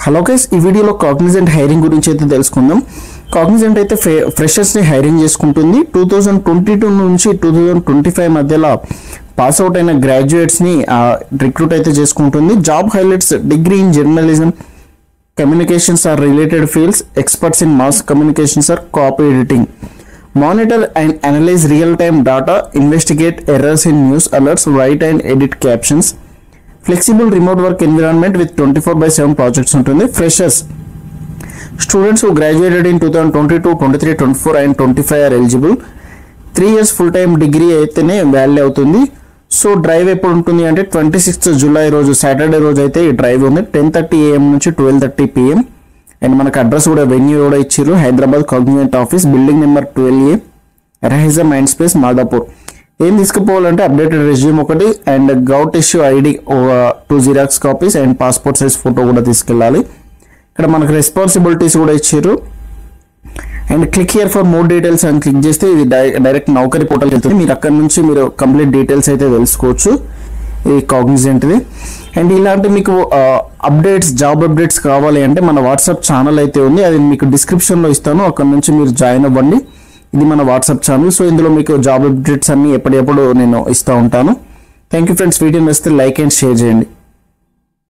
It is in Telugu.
హలో గైస్, ఈ వీడియోలో కాగ్నిజెంట్ హైరింగ్ గురించి అయితే తెలుసుకుందాం. కాగ్నిజెంట్ అయితే ఫ్రెషర్స్ని హైరింగ్ చేసుకుంటుంది. 2022 నుంచి 2025 మధ్యలో పాస్ అవుట్ అయిన గ్రాడ్యుయేట్స్ని రిక్రూట్ అయితే చేసుకుంటుంది. Job highlights: degree in journalism, communications or related fields, experts in mass communications or copy editing, monitor and analyze real time data, investigate errors in news alerts, write and edit captions. Flexible remote work environment with 24/7 projects ఉంటుంది. Freshers: students who graduated in 2022, 23, 24 and 25 are eligible. 3 years full time degree అయితేనే వాల్యూ అవుతుంది. సో డ్రైవ్ ఎప్పుడు ఉంటుంది అంటే 26th July రోజు, సాటర్డే రోజు అయితే ఈ డ్రైవ్ ఉంది. 10:30 AM నుంచి 12:30 PM. అండ్ మనకు అడ్రస్ కూడా, వెన్యూ కూడా ఇచ్చారు. Hyderabad Cognizant office, building number 12A, Raheja Mindspace, Madhapur. ఏం తీసుకుపోవాలంటే అప్డేటెడ్ రెజ్యూమ్ ఒకటి and govt issue ID 2 xerox copies and passport size photo కూడా తీసుకెళ్ళాలి. ఇక్కడ మనకు రెస్పాన్సిబిలిటీస్ కూడా ఇచ్చారు. And click here for more details అని క్లిక్ చేస్తే ఇది డైరెక్ట్ నౌకరీ పోర్టల్కి వెళ్తుంది. మీరు అక్కడ నుంచి మీరు కంప్లీట్ డీటెయిల్స్ అయితే తెలుసుకోవచ్చు ఈ కాగ్నిజెంట్ది. అండ్ ఇలాంటి మీకు అప్డేట్స్, జాబ్ అప్డేట్స్ కావాలి అంటే మన వాట్సాప్ ఛానల్ అయితే ఉంది, అది మీకు డిస్క్రిప్షన్లో ఇస్తాను. అక్కడ నుంచి మీరు జాయిన్ అవ్వండి. ఇది మన వాట్సాప్ ఛానల్. సో ఇందులో మీకు జాబ్ అప్డేట్స్ అన్ని ఎప్పటికప్పుడు నేను ఇస్తూ ఉంటాను. Thank you friends. వీడియో నచ్చితే లైక్ అండ్ షేర్ చేయండి.